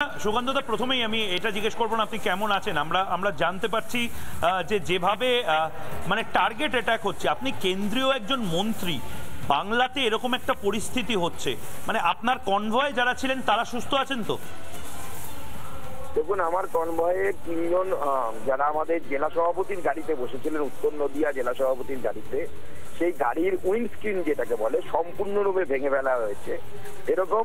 সুকান্তদা, প্রথমেই আমি এটা জিজ্ঞেস করবো না আপনি কেমন আছেন। আমরা জানতে পারছি যে যেভাবে মানে টার্গেট অ্যাটাক হচ্ছে, আপনি কেন্দ্রীয় একজন মন্ত্রী, বাংলাতে এরকম একটা পরিস্থিতি হচ্ছে, মানে আপনার কনভয়ে যারা ছিলেন তারা সুস্থ আছেন তো? দেখুন, আমার কনভয়ে তিনজন যারা আমাদের জেলা সভাপতির গাড়িতে বসেছিলেন, উত্তর নদিয়া জেলা সভাপতির গাড়িতে, সেই গাড়ির উইন্ডস্ক্রিন যেটাকে বলে সম্পূর্ণরূপে ভেঙে ফেলা হয়েছে। এরকম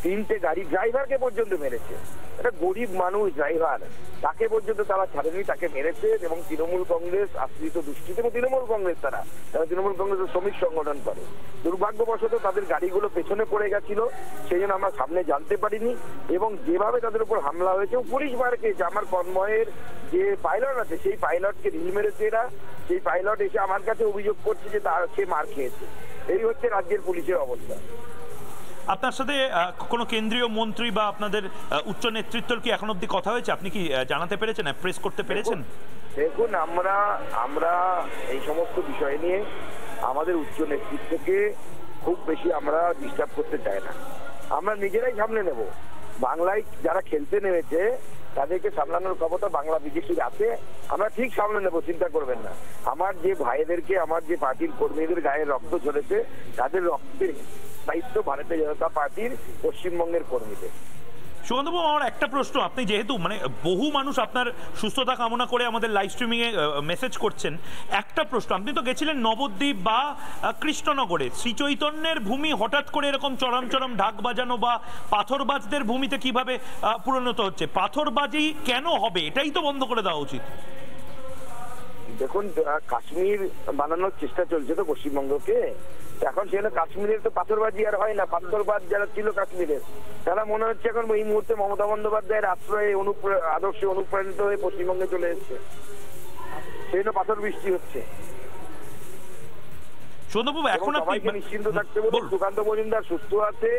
তিনটে গাড়ি ড্রাইভারকে পর্যন্ত মেরেছে। একটা গরিব মানুষ ড্রাইভার, তাকে পর্যন্ত তারা ছাড়েনি, তাকে মেরেছে। এবং তৃণমূল কংগ্রেস আশ্রিত দুষ্কৃতী এবং তৃণমূল কংগ্রেস তারা তৃণমূল কংগ্রেসের শ্রমিক সংগঠন করে। দুর্ভাগ্যবশত তাদের গাড়িগুলো পেছনে পড়ে গেছিল, সেই জন্য আমরা সামনে জানতে পারিনি। এবং যেভাবে তাদের উপর হামলা হয়েছে, পুলিশ মার খেয়েছে। আমার কনভয়ের যে পাইলট আছে, সেই পাইলটকে ঢিল মেরেছে এরা। সেই পাইলট এসে আমার কাছে অভিযোগ করছে যে সে মার খেয়েছে। এই হচ্ছে রাজ্যের পুলিশের অবস্থা। আপনার সাথে কোনো কেন্দ্রীয় মন্ত্রী বা আপনাদের উচ্চ নেতৃত্বর কি এখন অব্দি কথা হয়েছে? আপনি কি জানাতে পেরেছেন, প্রেস করতে পেরেছেন? দেখুন, আমরা এই সমস্ত বিষয় নিয়ে আমাদের উচ্চ নেতৃত্বকে খুব বেশি আমরা ডিস্টার্ব করতে চাই না। আমরা নিজেরাই সামনে নেব। বাংলায় যারা খেলতে নেমেছে তাদেরকে সামলানোর ক্ষমতা বাংলা বিজেপির আছে। আমরা ঠিক সামনে নেব, চিন্তা করবেন না। আমার যে ভাইদেরকে, আমার যে পার্টির কর্মীদের গায়ে রক্ত ঝরেছে, তাদের রক্তের দায়িত্ব ভারতীয় জনতা পার্টির পশ্চিমবঙ্গের কর্মীদের। সুকান্তবাবু, আমার একটা প্রশ্ন, আপনি যেহেতু মানে বহু মানুষ আপনার সুস্থতা কামনা করে আমাদের লাইভ স্ট্রিমিং এ মেসেজ করছেন, একটা প্রশ্ন, আপনি তো গেছিলেন নবদ্বীপ বা কৃষ্ণনগরে, শ্রীচৈতন্যের ভূমি হঠাৎ করে এরকম চরম চরম ঢাক বাজানো বা পাথরবাজদের ভূমিতে কিভাবে পরিণত হচ্ছে? পাথরবাজি কেন হবে? এটাই তো বন্ধ করে দেওয়া উচিত। দেখুন, কাশ্মীর বানানোর চেষ্টা চলছে তো পশ্চিমবঙ্গকে। এখন সেখানে কাশ্মীরের তো পাথরবাজি আর হয় না। পাথরবাজ যারা ছিল কাশ্মীরের, তারা মনে হচ্ছে এখন এই মুহূর্তে মমতা বন্দ্যোপাধ্যায়ের আশ্রয়ে আদর্শে অনুপ্রাণিত হয়ে পশ্চিমবঙ্গে চলে এসছে। সেই জন্য পাথর বৃষ্টি হচ্ছে। এখন সবাইকে নিশ্চিন্ত থাকতে বলুন, সুকান্ত মজুমদার সুস্থ আছে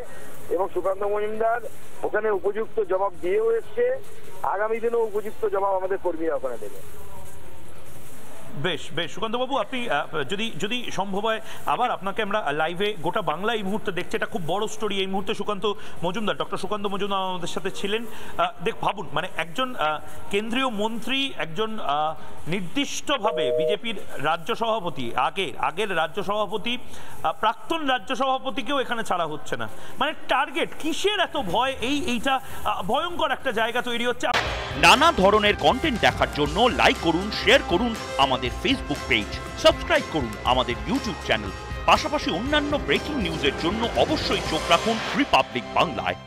এবং সুকান্ত মজুমদার ওখানে উপযুক্ত জবাব দিয়েও এসছে। আগামী দিনেও উপযুক্ত জবাব আমাদের কর্মীরা ওখানে দেবে। বেশ বেশ সুকান্তবাবু, আপনি যদি সম্ভব হয় আবার আপনাকে আমরা লাইভে, গোটা বাংলা এই মুহূর্তে দেখছে, এটা খুব বড় স্টোরি এই মুহূর্তে। সুকান্ত মজুমদার, ডক্টর সুকান্ত মজুমদার আমাদের সাথে ছিলেন। ভাবুন, মানে একজন কেন্দ্রীয় মন্ত্রী, একজন নির্দিষ্টভাবে বিজেপির রাজ্য সভাপতি, আগের রাজ্য সভাপতি, প্রাক্তন রাজ্য সভাপতিকেও এখানে ছাড়া হচ্ছে না। মানে টার্গেট কিসের এত ভয়? এইটা ভয়ঙ্কর একটা জায়গা তৈরি হচ্ছে। নানা ধরনের কন্টেন্ট দেখার জন্য লাইক করুন, শেয়ার করুন আমাদের ফেসবুক পেজ, সাবস্ক্রাইব করুন আমাদের ইউটিউব চ্যানেল। পাশাপাশি অন্যান্য ব্রেকিং নিউজের জন্য অবশ্যই চোখ রাখুন রিপাবলিক বাংলায়।